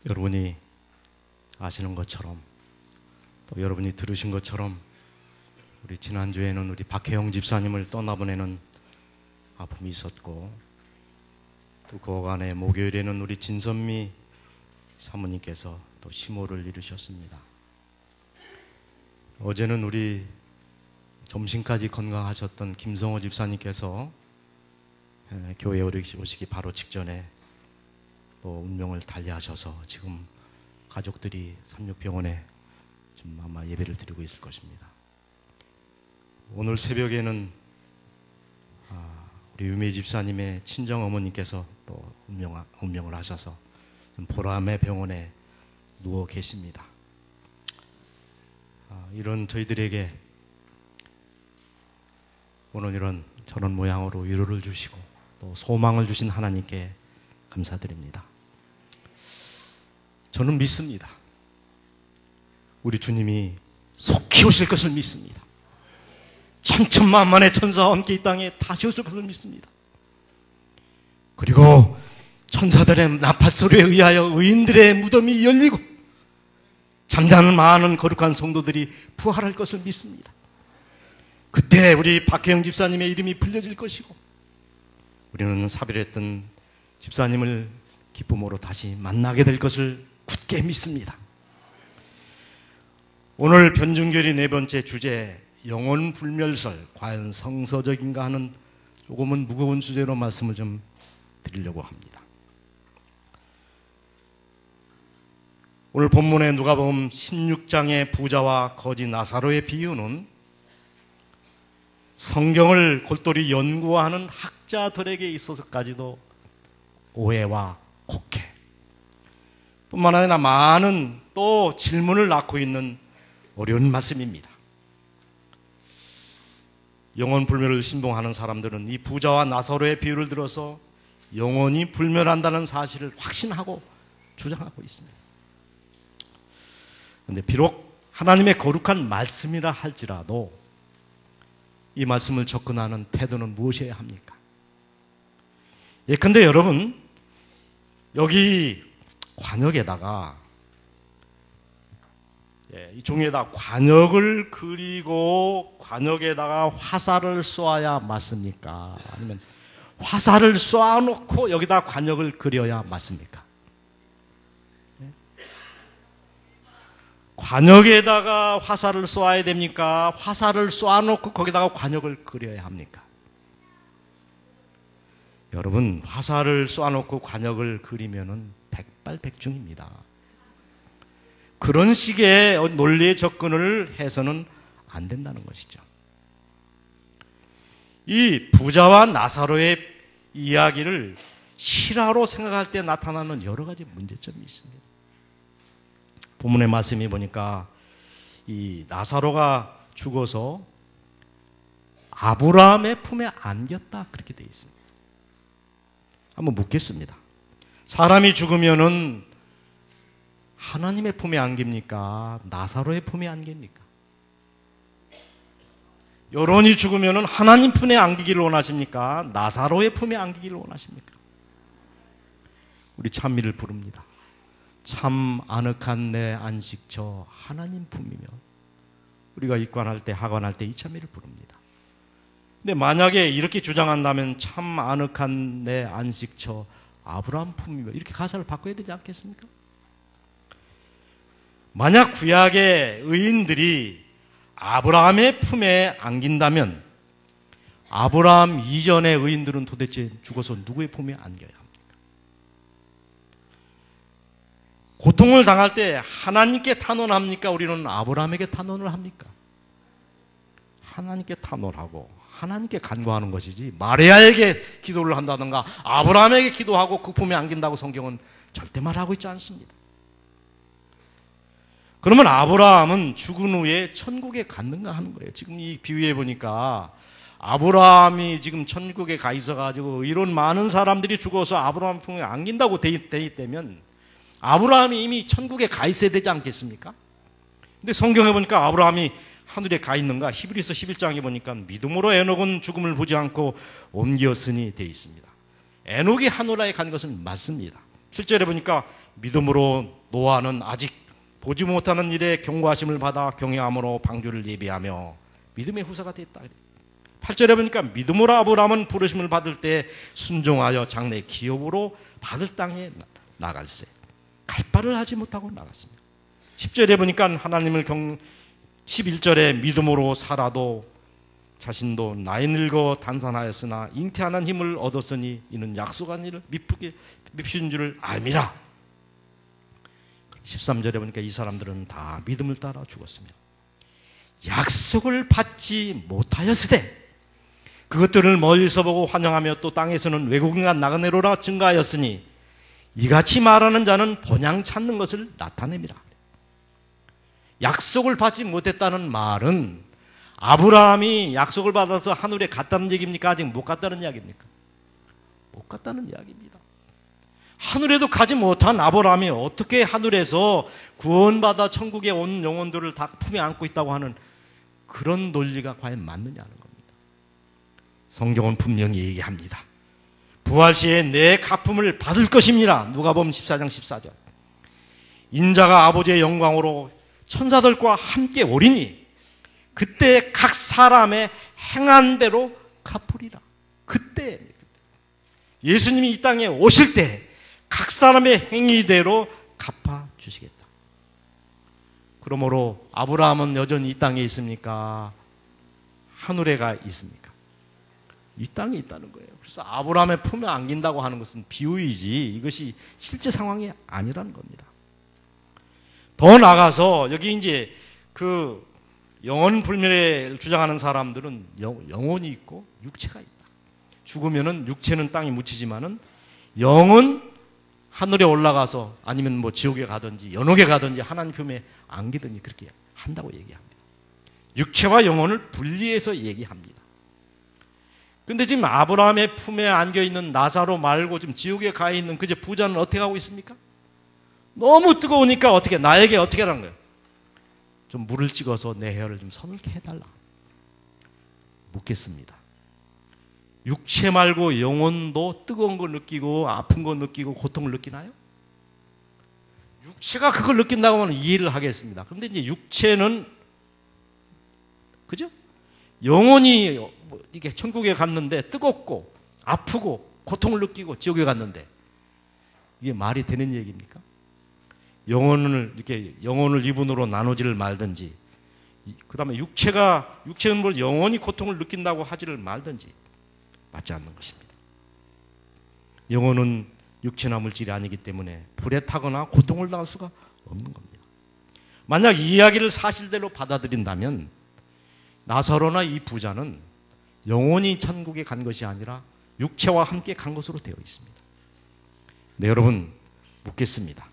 여러분이 아시는 것처럼 또 여러분이 들으신 것처럼 우리 지난주에는 우리 박혜영 집사님을 떠나보내는 아픔이 있었고, 또 그 어간의 목요일에는 우리 진선미 사모님께서 또 심호를 이루셨습니다. 어제는 우리 점심까지 건강하셨던 김성호 집사님께서 교회에 오시기 바로 직전에 또 운명을 달리하셔서 지금 가족들이 삼육병원에 좀 아마 예배를 드리고 있을 것입니다. 오늘 새벽에는 우리 유미 집사님의 친정 어머님께서 또 운명을 하셔서 보람의 병원에 누워 계십니다. 이런 저희들에게 오늘 이런 저런 모양으로 위로를 주시고 또 소망을 주신 하나님께 감사드립니다. 저는 믿습니다. 우리 주님이 속히 오실 것을 믿습니다. 천천만만의 천사와 함께 이 땅에 다시 오실 것을 믿습니다. 그리고 천사들의 나팔소리에 의하여 의인들의 무덤이 열리고 잠자는 많은 거룩한 성도들이 부활할 것을 믿습니다. 그때 우리 박혜영 집사님의 이름이 불려질 것이고 우리는 사별했던 집사님을 기쁨으로 다시 만나게 될 것을 굳게 믿습니다. 오늘 변준결이 네 번째 주제 영혼불멸설, 과연 성서적인가 하는 조금은 무거운 주제로 말씀을 좀 드리려고 합니다. 오늘 본문의 누가복음 16장의 부자와 거지 나사로의 비유는 성경을 골똘히 연구하는 학자들에게 있어서까지도 오해와 곡해 뿐만 아니라 많은 또 질문을 낳고 있는 어려운 말씀입니다. 영혼불멸을 신봉하는 사람들은 이 부자와 나사로의 비유를 들어서 영혼이 불멸한다는 사실을 확신하고 주장하고 있습니다. 그런데 비록 하나님의 거룩한 말씀이라 할지라도 이 말씀을 접근하는 태도는 무엇이어야 합니까? 예컨대 여러분, 여기 관역에다가 이 종이에다 관역을 그리고 관역에다가 화살을 쏘아야 맞습니까? 아니면 화살을 쏘아놓고 여기다 관역을 그려야 맞습니까? 관역에다가 화살을 쏘아야 됩니까? 화살을 쏘아놓고 거기다가 관역을 그려야 합니까? 여러분, 화살을 쏘아놓고 관역을 그리면은 백발백중입니다. 그런 식의 논리의 접근을 해서는 안 된다는 것이죠. 이 부자와 나사로의 이야기를 실화로 생각할 때 나타나는 여러 가지 문제점이 있습니다. 본문의 말씀이 보니까 이 나사로가 죽어서 아브라함의 품에 안겼다 그렇게 되어 있습니다. 한번 묻겠습니다. 사람이 죽으면은 하나님의 품에 안깁니까? 나사로의 품에 안깁니까? 여론이 죽으면은 하나님 품에 안기기를 원하십니까? 나사로의 품에 안기기를 원하십니까? 우리 찬미를 부릅니다. 참 아늑한 내 안식처 하나님 품이며, 우리가 입관할 때 하관할 때 이 찬미를 부릅니다. 근데 만약에 이렇게 주장한다면 참 아늑한 내 안식처 아브라함 품이며 이렇게 가사를 바꿔야 되지 않겠습니까? 만약 구약의 의인들이 아브라함의 품에 안긴다면 아브라함 이전의 의인들은 도대체 죽어서 누구의 품에 안겨야 합니까? 고통을 당할 때 하나님께 탄원합니까? 우리는 아브라함에게 탄원을 합니까? 하나님께 탄원하고 하나님께 간구하는 것이지, 마리아에게 기도를 한다든가 아브라함에게 기도하고 그 품에 안긴다고 성경은 절대 말하고 있지 않습니다. 그러면 아브라함은 죽은 후에 천국에 갔는가 하는 거예요. 지금 이 비유에 보니까 아브라함이 지금 천국에 가 있어가지고 이런 많은 사람들이 죽어서 아브라함 품에 안긴다고 돼 있다면 아브라함이 이미 천국에 가 있어야 되지 않겠습니까? 근데 성경에 보니까 아브라함이 하늘에 가 있는가? 히브리서 11장에 보니까 믿음으로 에녹은 죽음을 보지 않고 옮겼으니 돼 있습니다. 에녹이 하늘에 간 것은 맞습니다. 실제로 보니까 믿음으로 노아는 아직 보지 못하는 일에 경고하심을 받아 경외함으로 방주를 예비하며 믿음의 후사가 됐다. 8절에 보니까 믿음으로 아브라함은 부르심을 받을 때 순종하여 장래 기업으로 받을 땅에 나갈세. 갈 바를 하지 못하고 나갔습니다. 10절에 보니까 하나님을 11절에 믿음으로 살아도 자신도 나이 늙어 단산하였으나 잉태하는 힘을 얻었으니 이는 약속한 일을 밉신 줄을 알미라. 13절에 보니까 이 사람들은 다 믿음을 따라 죽었습니다. 약속을 받지 못하였으되 그것들을 멀리서 보고 환영하며 또 땅에서는 외국인과 나그네로라 증가하였으니 이같이 말하는 자는 본향 찾는 것을 나타냅니다. 약속을 받지 못했다는 말은 아브라함이 약속을 받아서 하늘에 갔다는 얘기입니까? 아직 못 갔다는 이야기입니까? 못 갔다는 이야기입니다. 하늘에도 가지 못한 아브라함이 어떻게 하늘에서 구원받아 천국에 온 영혼들을 다 품에 안고 있다고 하는 그런 논리가 과연 맞느냐는 겁니다. 성경은 분명히 얘기합니다. 부활 시에 내 갚음을 받을 것입니다. 누가복음 14장 14절. 인자가 아버지의 영광으로 천사들과 함께 오리니 그때 각 사람의 행한 대로 갚으리라. 그때 예수님이 이 땅에 오실 때 각 사람의 행위대로 갚아주시겠다. 그러므로 아브라함은 여전히 이 땅에 있습니까? 하늘에 가 있습니까? 이 땅에 있다는 거예요. 그래서 아브라함의 품에 안긴다고 하는 것은 비유이지 이것이 실제 상황이 아니라는 겁니다. 더 나아가서 여기 이제 그 영혼 불멸을 주장하는 사람들은 영혼이 있고 육체가 있다. 죽으면은 육체는 땅에 묻히지만은 영은 하늘에 올라가서 아니면 뭐 지옥에 가든지 연옥에 가든지 하나님 품에 안기든지 그렇게 한다고 얘기합니다. 육체와 영혼을 분리해서 얘기합니다. 근데 지금 아브라함의 품에 안겨 있는 나사로 말고 지금 지옥에 가 있는 그저 부자는 어떻게 하고 있습니까? 너무 뜨거우니까 나에게 어떻게 하라는 거예요? 좀 물을 찍어서 내 혀를 좀 서늘게 해달라. 묻겠습니다. 육체 말고 영혼도 뜨거운 거 느끼고 아픈 거 느끼고 고통을 느끼나요? 육체가 그걸 느낀다고 하면 이해를 하겠습니다. 그런데 이제 육체는 그죠? 영혼이 이렇게 천국에 갔는데 뜨겁고 아프고 고통을 느끼고 지옥에 갔는데 이게 말이 되는 얘기입니까? 영혼을 이분으로 나누지를 말든지, 그 다음에 육체는 뭐 영혼이 고통을 느낀다고 하지를 말든지 맞지 않는 것입니다. 영혼은 육체나 물질이 아니기 때문에 불에 타거나 고통을 당할 수가 없는 겁니다. 만약 이 이야기를 사실대로 받아들인다면 나사로나 이 부자는 영혼이 천국에 간 것이 아니라 육체와 함께 간 것으로 되어 있습니다. 네, 여러분 묻겠습니다.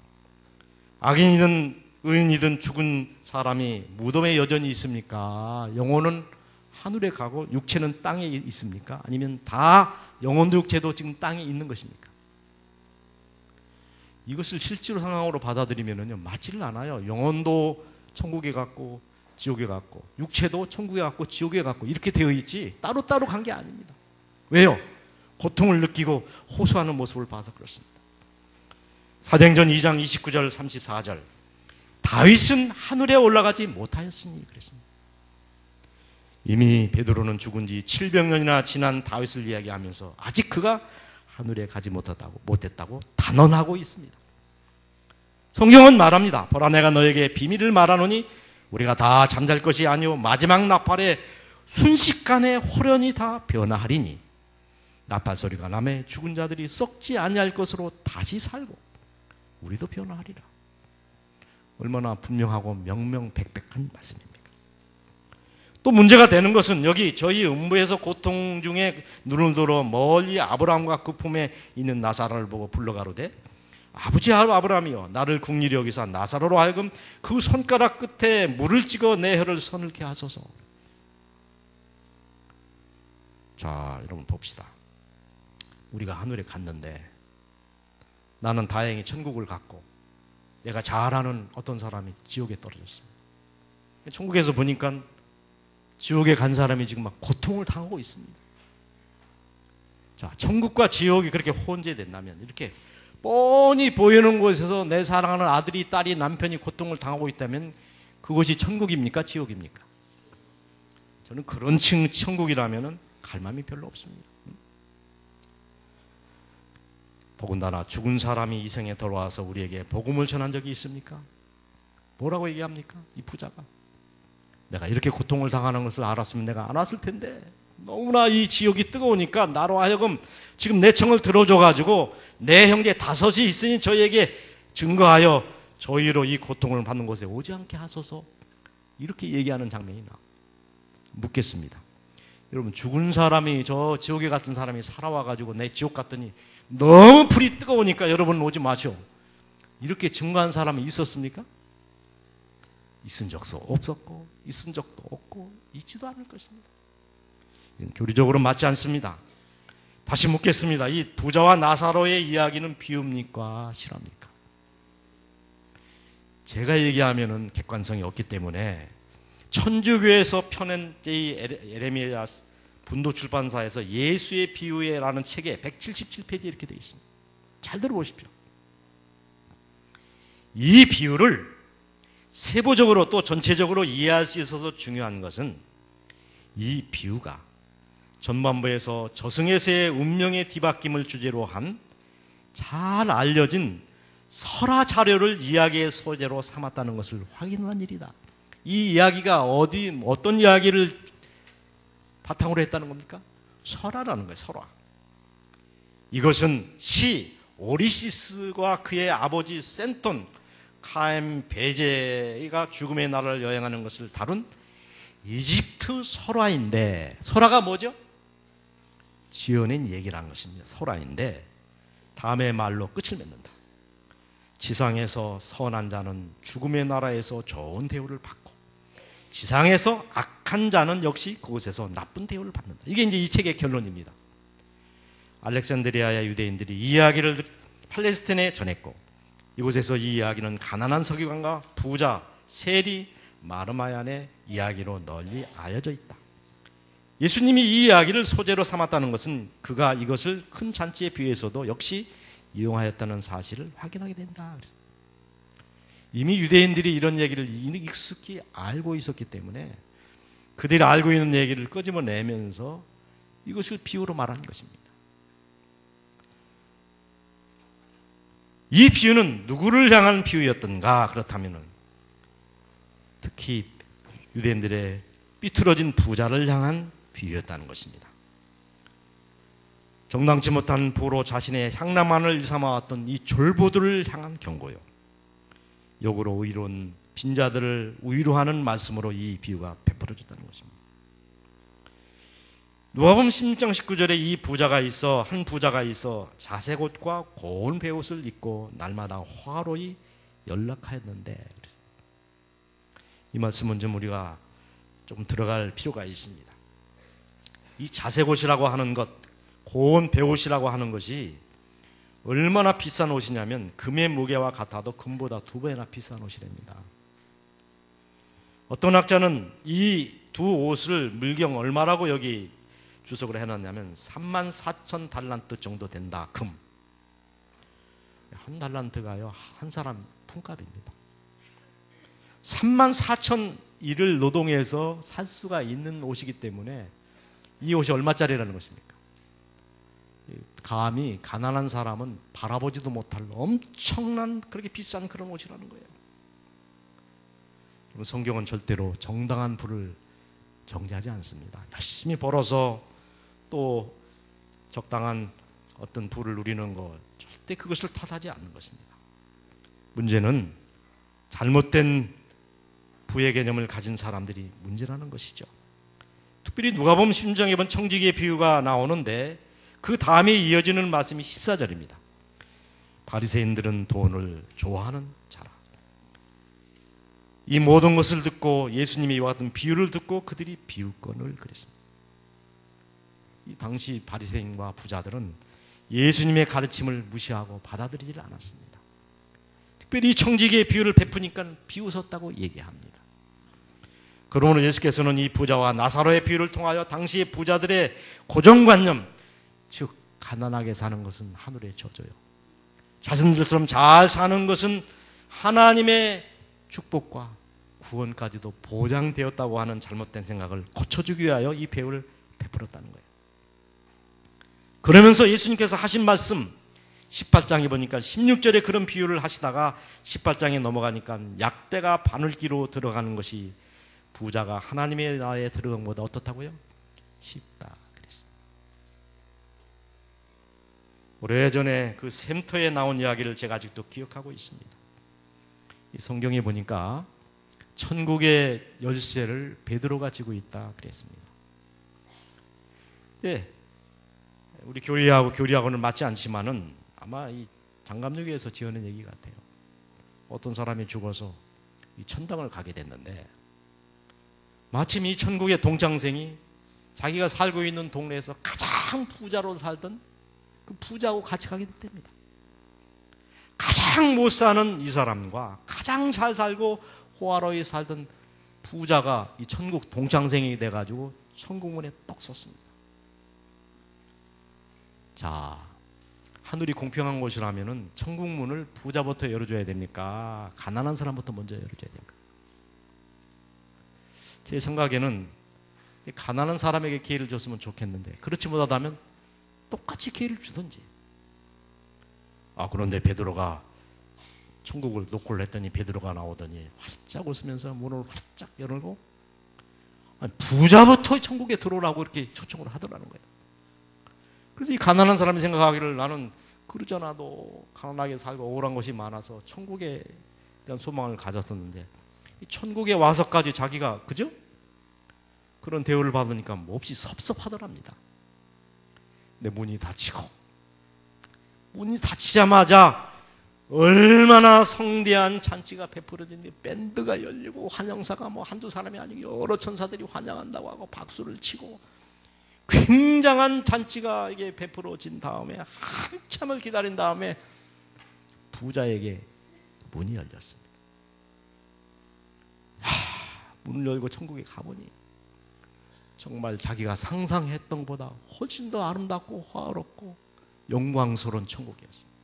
악인이든 의인이든 죽은 사람이 무덤에 여전히 있습니까? 영혼은 하늘에 가고 육체는 땅에 있습니까? 아니면 다 영혼도 육체도 지금 땅에 있는 것입니까? 이것을 실제로 상황으로 받아들이면요 맞지를 않아요. 영혼도 천국에 갔고 지옥에 갔고 육체도 천국에 갔고 지옥에 갔고 이렇게 되어 있지 따로따로 간 게 아닙니다. 왜요? 고통을 느끼고 호소하는 모습을 봐서 그렇습니다. 사도행전 2장 29절 34절 다윗은 하늘에 올라가지 못하였으니 그랬습니다. 이미 베드로는 죽은 지 700년이나 지난 다윗을 이야기하면서 아직 그가 하늘에 가지 못했다고 단언하고 있습니다. 성경은 말합니다. 보라 내가 너에게 비밀을 말하노니 우리가 다 잠잘 것이 아니오 마지막 나팔에 순식간에 홀연히 다 변화하리니 나팔 소리가 나매 죽은 자들이 썩지 아니할 것으로 다시 살고 우리도 변화하리라. 얼마나 분명하고 명명백백한 말씀입니까? 또 문제가 되는 것은 여기 저희 음부에서 고통 중에 눈을 들어 멀리 아브라함과 그 품에 있는 나사로를 보고 불러가로되 아버지 아브라함이여 나를 긍휼히 여기사 나사로로 하여금 그 손가락 끝에 물을 찍어 내 혀를 서늘케 하소서. 자, 여러분 봅시다. 우리가 하늘에 갔는데 나는 다행히 천국을 갔고 내가 잘 아는 어떤 사람이 지옥에 떨어졌습니다. 천국에서 보니까 지옥에 간 사람이 지금 막 고통을 당하고 있습니다. 자, 천국과 지옥이 그렇게 혼재된다면 이렇게 뻔히 보이는 곳에서 내 사랑하는 아들이, 딸이, 남편이 고통을 당하고 있다면 그것이 천국입니까? 지옥입니까? 저는 그런 천국이라면 갈 마음이 별로 없습니다. 더군다나 죽은 사람이 이 생에 돌아와서 우리에게 복음을 전한 적이 있습니까? 뭐라고 얘기합니까? 이 부자가 내가 이렇게 고통을 당하는 것을 알았으면 내가 안 왔을 텐데 너무나 이 지옥이 뜨거우니까 나로 하여금 지금 내 청을 들어줘가지고 내 형제 다섯이 있으니 저희에게 증거하여 저희로 이 고통을 받는 곳에 오지 않게 하소서. 이렇게 얘기하는 장면이 나옵니다. 묻겠습니다. 여러분 죽은 사람이 저 지옥에 갔던 사람이 살아와가지고 내 지옥 갔더니 너무 불이 뜨거우니까 여러분 오지 마시오. 이렇게 증거한 사람이 있었습니까? 있은 적도 없었고 있은 적도 없고 있지도 않을 것입니다. 교리적으로 맞지 않습니다. 다시 묻겠습니다. 이 부자와 나사로의 이야기는 비읍니까 실합니까? 제가 얘기하면은 객관성이 없기 때문에 천주교에서 펴낸 에레미야 분도 출판사에서 예수의 비유에라는 책에 177페이지에 이렇게 되어 있습니다. 잘 들어보십시오. 이 비유를 세부적으로 또 전체적으로 이해할 수 있어서 중요한 것은 이 비유가 전반부에서 저승에서의 운명의 뒤바뀜을 주제로 한 잘 알려진 설화 자료를 이야기의 소재로 삼았다는 것을 확인한 일이다. 이 이야기가 어떤 이야기를 바탕으로 했다는 겁니까? 설화라는 거예요. 설화. 이것은 시 오리시스와 그의 아버지 센톤 카엠 베제가 죽음의 나라를 여행하는 것을 다룬 이집트 설화인데, 설화가 뭐죠? 지어낸 얘기라는 것입니다. 설화인데 다음의 말로 끝을 맺는다. 지상에서 선한 자는 죽음의 나라에서 좋은 대우를 받고 지상에서 악한 자는 역시 그곳에서 나쁜 대우를 받는다. 이게 이제 이 책의 결론입니다. 알렉산드리아의 유대인들이 이 이야기를 팔레스타인에 전했고 이곳에서 이 이야기는 가난한 서기관과 부자 세리 마르마얀의 이야기로 널리 알려져 있다. 예수님이 이 이야기를 소재로 삼았다는 것은 그가 이것을 큰 잔치에 비유해서도 역시 이용하였다는 사실을 확인하게 된다. 이미 유대인들이 이런 얘기를 익숙히 알고 있었기 때문에 그들이 알고 있는 얘기를 끄집어내면서 이것을 비유로 말하는 것입니다. 이 비유는 누구를 향한 비유였던가? 그렇다면 특히 유대인들의 삐뚤어진 부자를 향한 비유였다는 것입니다. 정당치 못한 부로 자신의 향락만을 일삼아왔던 이 졸부들을 향한 경고요. 역으로 의로운 빈자들을 위로하는 말씀으로 이 비유가 베풀어졌다는 것입니다. 누가복음 16장 19절에 이 부자가 있어 한 부자가 있어 자색 옷과 고운 베옷을 입고 날마다 화로이 연락하였는데, 이 말씀은 좀 우리가 좀 들어갈 필요가 있습니다. 이 자색 옷이라고 하는 것, 고운 베옷이라고 하는 것이 얼마나 비싼 옷이냐면 금의 무게와 같아도 금보다 2배나 비싼 옷이랍니다. 어떤 학자는 이 두 옷을 물경 얼마라고 여기 주석을 해놨냐면 34,000달란트 정도 된다. 금. 한 달란트가요, 한 사람 품값입니다. 34,000일을 노동해서 살 수가 있는 옷이기 때문에 이 옷이 얼마짜리라는 것입니까? 감히 가난한 사람은 바라보지도 못할 엄청난 그렇게 비싼 그런 옷이라는 거예요. 성경은 절대로 정당한 부를 정죄하지 않습니다. 열심히 벌어서 또 적당한 어떤 부를 누리는 것, 절대 그것을 탓하지 않는 것입니다. 문제는 잘못된 부의 개념을 가진 사람들이 문제라는 것이죠. 특별히 누가복음 16장에 본 청지기의 비유가 나오는데 그 다음에 이어지는 말씀이 14절입니다. 바리새인들은 돈을 좋아하는 자라. 이 모든 것을 듣고 예수님이 이와 같은 비유를 듣고 그들이 비유권을 그랬습니다. 이 당시 바리새인과 부자들은 예수님의 가르침을 무시하고 받아들이지 않았습니다. 특별히 청지기의 비유를 베푸니까 비웃었다고 얘기합니다. 그러므로 예수께서는 이 부자와 나사로의 비유를 통하여 당시의 부자들의 고정관념, 즉 가난하게 사는 것은 하늘의 저주요, 자신들처럼 잘 사는 것은 하나님의 축복과 구원까지도 보장되었다고 하는 잘못된 생각을 고쳐주기 위하여 이 배우를 베풀었다는 거예요. 그러면서 예수님께서 하신 말씀 18장에 보니까 16절에 그런 비유를 하시다가 18장에 넘어가니까 약대가 바늘기로 들어가는 것이 부자가 하나님의 나라에 들어간 것보다 어떻다고요? 쉽다 그랬습니다. 오래전에 그 샘터에 나온 이야기를 제가 아직도 기억하고 있습니다. 이 성경에 보니까 천국의 열쇠를 베드로가 쥐고 있다 그랬습니다. 네, 우리 교리하고는 맞지 않지만은 아마 이 장감육에서 지어낸 얘기 같아요. 어떤 사람이 죽어서 이 천당을 가게 됐는데 마침 이 천국의 동창생이 자기가 살고 있는 동네에서 가장 부자로 살던 그 부자하고 같이 가게 됐답니다. 가장 못 사는 이 사람과 가장 잘 살고 호화로이 살던 부자가 이 천국 동창생이 돼가지고 천국문에 떡 섰습니다. 자, 하늘이 공평한 곳이라면은 천국문을 부자부터 열어줘야 됩니까? 가난한 사람부터 먼저 열어줘야 됩니까? 제 생각에는 가난한 사람에게 기회를 줬으면 좋겠는데 그렇지 못하다면 똑같이 기회를 주든지. 그런데 베드로가 천국을 노크를 했더니 베드로가 나오더니 활짝 웃으면서 문을 활짝 열고 부자부터 천국에 들어오라고 이렇게 초청을 하더라는 거예요. 그래서 이 가난한 사람이 생각하기를 나는 그러잖아도 가난하게 살고 억울한 것이 많아서 천국에 대한 소망을 가졌었는데 이 천국에 와서까지 자기가 그죠? 그런 대우를 받으니까 몹시 섭섭하더랍니다. 근데 문이 닫히자마자 얼마나 성대한 잔치가 베풀어지는데 밴드가 열리고 환영사가 한두 사람이 아니고 여러 천사들이 환영한다고 하고 박수를 치고 굉장한 잔치가 이게 베풀어진 다음에 한참을 기다린 다음에 부자에게 문이 열렸습니다. 문을 열고 천국에 가보니 정말 자기가 상상했던 것보다 훨씬 더 아름답고 화롭고 영광스러운 천국이었습니다.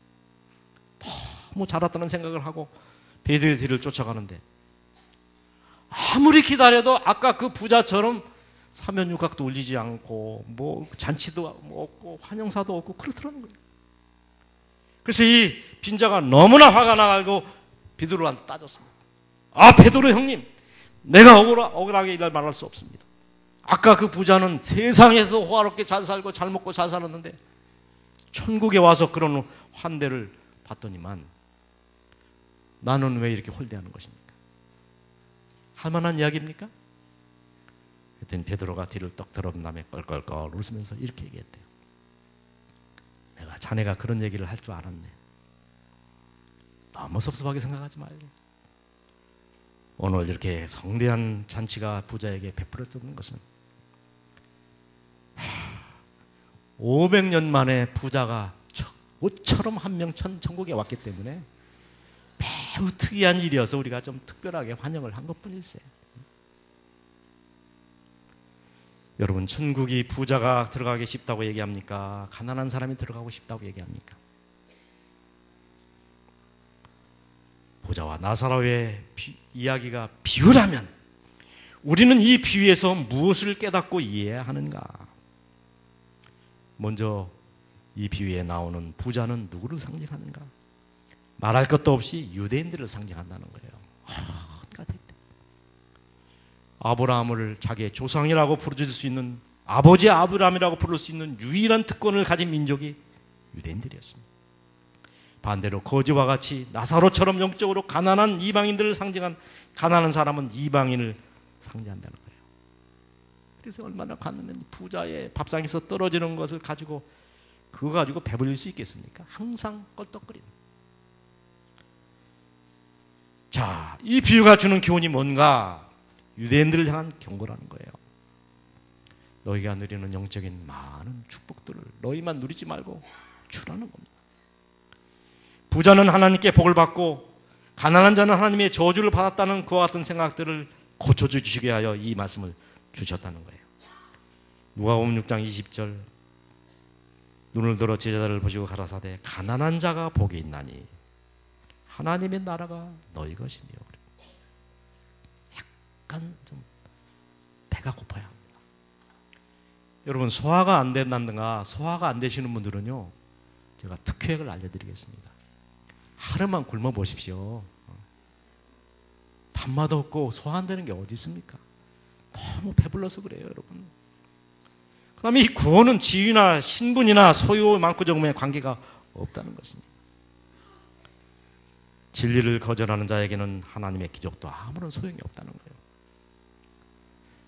너무 잘 왔다는 생각을 하고 베드로의 뒤를 쫓아가는데 아무리 기다려도 아까 그 부자처럼 사면육각도 울리지 않고 잔치도 없고 환영사도 없고 그렇더라는 거예요. 그래서 이 빈자가 너무나 화가 나가지고 베드로한테 따졌습니다. 베드로 형님, 내가 억울하게 이날 말할 수 없습니다. 아까 그 부자는 세상에서 호화롭게 잘 살고 잘 먹고 잘 살았는데 천국에 와서 그런 환대를 받더니만 나는 왜 이렇게 홀대하는 것입니까? 할 만한 이야기입니까? 그랬더니 베드로가 뒤를 떡 들어본 다음에 껄껄껄 웃으면서 이렇게 얘기했대요. 내가 자네가 그런 얘기를 할 줄 알았네. 너무 섭섭하게 생각하지 말고. 오늘 이렇게 성대한 잔치가 부자에게 베풀어졌는 것은 500년 만에 부자가 모처럼 한 명 천국에 왔기 때문에 매우 특이한 일이어서 우리가 좀 특별하게 환영을 한 것뿐일세. 여러분, 천국이 부자가 들어가기 쉽다고 얘기합니까? 가난한 사람이 들어가고 싶다고 얘기합니까? 부자와 나사로의 이야기가 비유라면 우리는 이 비유에서 무엇을 깨닫고 이해해야 하는가? 먼저 이 비유에 나오는 부자는 누구를 상징하는가? 말할 것도 없이 유대인들을 상징한다는 거예요. 아브라함을 자기의 조상이라고 부르실 수 있는, 아버지 아브라함이라고 부를 수 있는 유일한 특권을 가진 민족이 유대인들이었습니다. 반대로 거지와 같이 나사로처럼 영적으로 가난한 이방인들을 상징한 가난한 사람은 이방인을 상징한다는 거예요. 그래서 얼마나 가난한 부자의 밥상에서 떨어지는 것을 가지고 그거 가지고 배불릴 수 있겠습니까? 항상 껄떡거리는. 자, 이 비유가 주는 교훈이 뭔가? 유대인들을 향한 경고라는 거예요. 너희가 누리는 영적인 많은 축복들을 너희만 누리지 말고 주라는 겁니다. 부자는 하나님께 복을 받고 가난한 자는 하나님의 저주를 받았다는 그와 같은 생각들을 고쳐주시게 하여 이 말씀을 주셨다는 거예요. 누가복음 6장 20절, 눈을 들어 제자들을 보시고 가라사대 가난한 자가 복이 있나니 하나님의 나라가 너희 것이며. 약간 좀 배가 고파야 합니다. 여러분, 소화가 안 된다든가 소화가 안 되시는 분들은요, 제가 특효약을 알려드리겠습니다. 하루만 굶어 보십시오. 밥맛 없고 소화 안 되는 게 어디 있습니까? 너무 배불러서 그래요, 여러분. 그 다음에 이 구원은 지위나 신분이나 소유 많고 적음에 관계가 없다는 것입니다. 진리를 거절하는 자에게는 하나님의 기적도 아무런 소용이 없다는 거예요.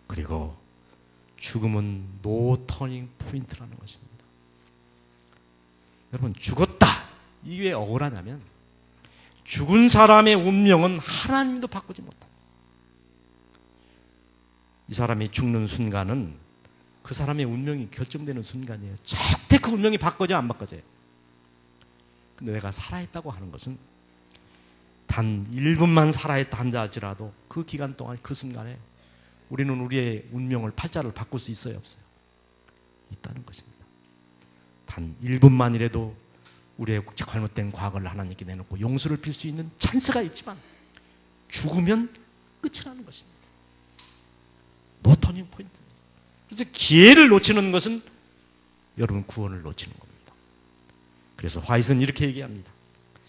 그리고 죽음은 노 터닝 포인트라는 것입니다. 여러분, 죽었다, 이게 왜 억울하냐면 죽은 사람의 운명은 하나님도 바꾸지 못합니다. 이 사람이 죽는 순간은 그 사람의 운명이 결정되는 순간이에요. 절대 그 운명이 바꿔져 안 바꿔져요. 근데 내가 살아있다고 하는 것은 단 1분만 살아있다 한다 할지라도 그 기간 동안 그 순간에 우리는 우리의 운명을, 팔자를 바꿀 수 있어요, 없어요? 있다는 것입니다. 단 1분만이라도 우리의 잘못된 과거를 하나님께 내놓고 용서를 빌 수 있는 찬스가 있지만 죽으면 끝이라는 것입니다. 노 터닝 포인트. 그래서 기회를 놓치는 것은 여러분 구원을 놓치는 겁니다. 그래서 화이트는 이렇게 얘기합니다.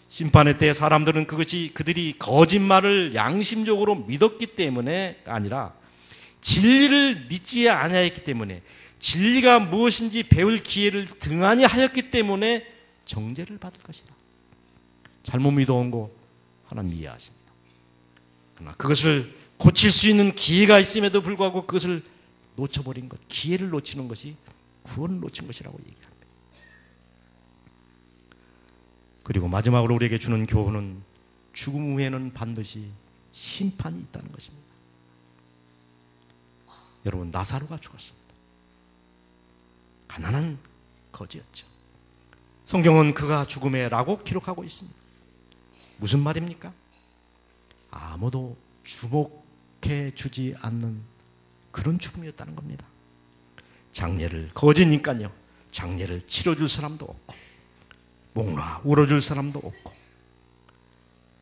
심판의 때 사람들은 그들이 거짓말을 양심적으로 믿었기 때문에 아니라 진리를 믿지 아니하였기 때문에, 진리가 무엇인지 배울 기회를 등한히 하였기 때문에 정죄를 받을 것이다. 잘못 믿어온 거 하나님 이해하십니다. 그러나 그것을 고칠 수 있는 기회가 있음에도 불구하고 그것을 놓쳐버린 것, 기회를 놓치는 것이 구원을 놓친 것이라고 얘기합니다. 그리고 마지막으로 우리에게 주는 교훈은 죽음 후에는 반드시 심판이 있다는 것입니다. 여러분, 나사로가 죽었습니다. 가난한 거지였죠. 성경은 그가 죽음에 라고 기록하고 있습니다. 무슨 말입니까? 아무도 주목해 주지 않는 그런 죽음이었다는 겁니다. 장례를, 거지니까요, 장례를 치러줄 사람도 없고 목놓아 울어줄 사람도 없고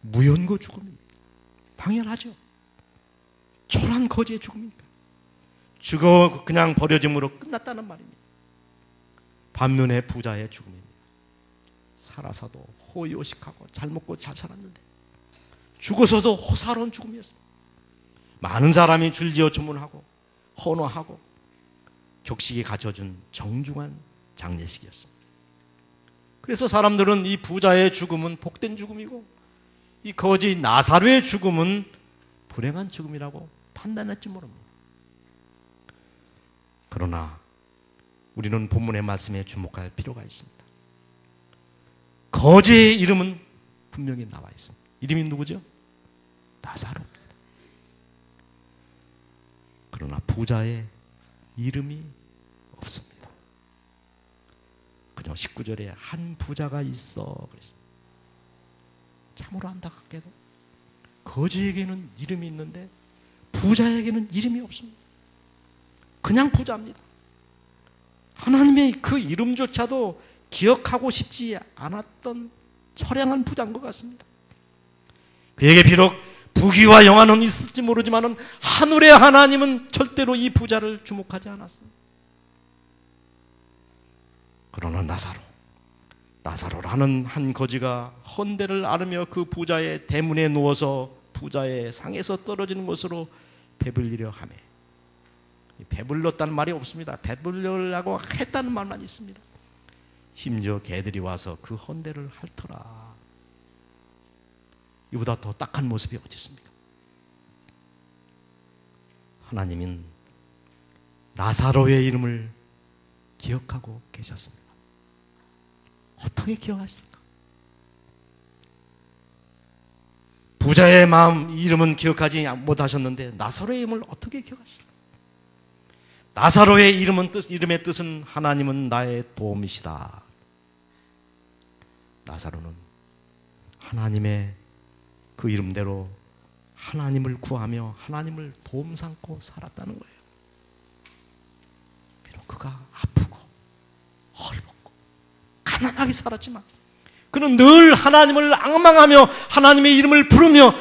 무연고 죽음입니다. 당연하죠. 초라한 거지의 죽음입니다. 죽어 그냥 버려짐으로 끝났다는 말입니다. 반면에 부자의 죽음입니다. 살아서도 호의호식하고 잘 먹고 잘 살았는데 죽어서도 호사로운 죽음이었습니다. 많은 사람이 줄지어 주문하고 헌화하고 격식이 갖춰준 정중한 장례식이었습니다. 그래서 사람들은 이 부자의 죽음은 복된 죽음이고 이 거지 나사로의 죽음은 불행한 죽음이라고 판단했지 모릅니다. 그러나 우리는 본문의 말씀에 주목할 필요가 있습니다. 거지의 이름은 분명히 나와 있습니다. 이름이 누구죠? 나사로입니다. 그러나 부자의 이름이 없습니다. 그냥 19절에 한 부자가 있어 그랬습니다. 참으로 안타깝게도 거지에게는 이름이 있는데 부자에게는 이름이 없습니다. 그냥 부자입니다. 하나님의 그 이름조차도 기억하고 싶지 않았던 처량한 부자인 것 같습니다. 그에게 비록 부귀와 영화는 있을지 모르지만 하늘의 하나님은 절대로 이 부자를 주목하지 않았습니다. 그러나 나사로라는 한 거지가 헌대를 앓으며 그 부자의 대문에 누워서 부자의 상에서 떨어지는 것으로 배불리려 하매, 배불렀다는 말이 없습니다. 배불려라고 했다는 말만 있습니다. 심지어 개들이 와서 그 헌대를 핥더라. 이보다 더 딱한 모습이 어디 있습니까? 하나님은 나사로의 이름을 기억하고 계셨습니다. 어떻게 기억하실까? 부자의 마음 이름은 기억하지 못하셨는데 나사로의 이름을 어떻게 기억하실까? 나사로의 이름의 뜻은 하나님은 나의 도움이시다. 나사로는 하나님의 그 이름대로 하나님을 구하며 하나님을 도움 삼고 살았다는 거예요. 비록 그가 아프고 헐벗고 가난하게 살았지만 그는 늘 하나님을 앙망하며 하나님의 이름을 부르며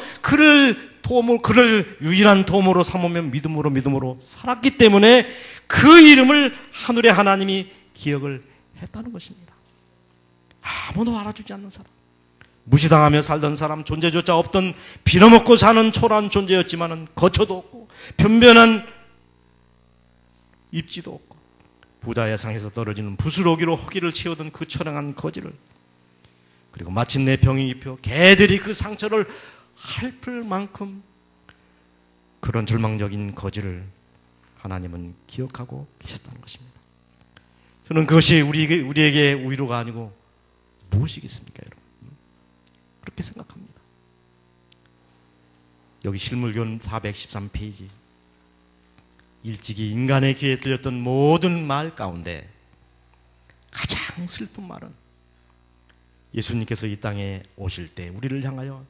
그를 유일한 도움으로 삼으며 믿음으로 살았기 때문에 그 이름을 하늘의 하나님이 기억을 했다는 것입니다. 아무도 알아주지 않는 사람, 무시당하며 살던 사람, 존재조차 없던 빌어먹고 사는 초라한 존재였지만 거처도 없고 변변한 입지도 없고 부자의 상에서 떨어지는 부스러기로 허기를 채우던 그 처량한 거지를, 그리고 마침내 병이 입혀 개들이 그 상처를 핥을 만큼 그런 절망적인 거지를 하나님은 기억하고 계셨다는 것입니다. 저는 그것이 우리에게 위로가 아니고 무엇이겠습니까, 여러분? 그렇게 생각합니다. 여기 실물교훈 413페이지, 일찍이 인간의 귀에 들렸던 모든 말 가운데 가장 슬픈 말은 예수님께서 이 땅에 오실 때 우리를 향하여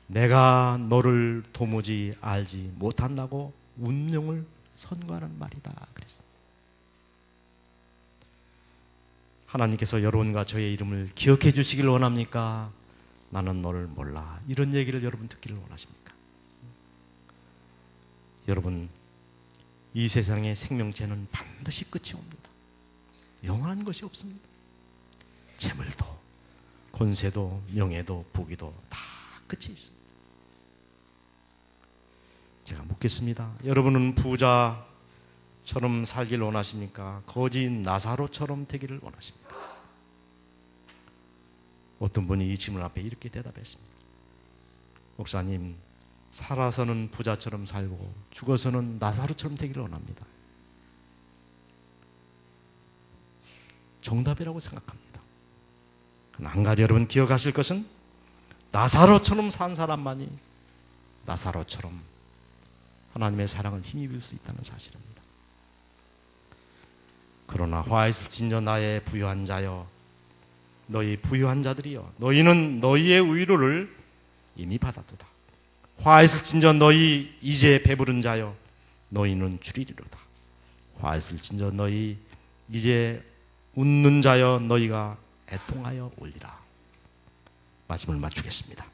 내가 너를 도무지 알지 못한다고 운명을 선고하는 말이다 그랬습니다. 하나님께서 여러분과 저의 이름을 기억해 주시길 원합니까? 나는 너를 몰라, 이런 얘기를 여러분 듣기를 원하십니까? 여러분, 이 세상의 생명체는 반드시 끝이 옵니다. 영원한 것이 없습니다. 재물도 권세도 명예도 부귀도 다 끝이 있습니다. 제가 묻겠습니다. 여러분은 부자처럼 살길 원하십니까? 거지 나사로처럼 되기를 원하십니까? 어떤 분이 이 질문 앞에 이렇게 대답했습니다. 목사님, 살아서는 부자처럼 살고 죽어서는 나사로처럼 되기를 원합니다. 정답이라고 생각합니다. 한 가지 여러분 기억하실 것은 나사로처럼 산 사람만이 나사로처럼 하나님의 사랑을 힘입을 수 있다는 사실입니다. 그러나 화 있을진저 나의 부유한 자여, 너희 부유한 자들이여, 너희는 너희의 위로를 이미 받았도다. 화 있을진저 너희 이제 배부른 자여, 너희는 줄이리로다. 화 있을진저 너희 이제 웃는 자여, 너희가 애통하여 울리라. 말씀을 마치겠습니다.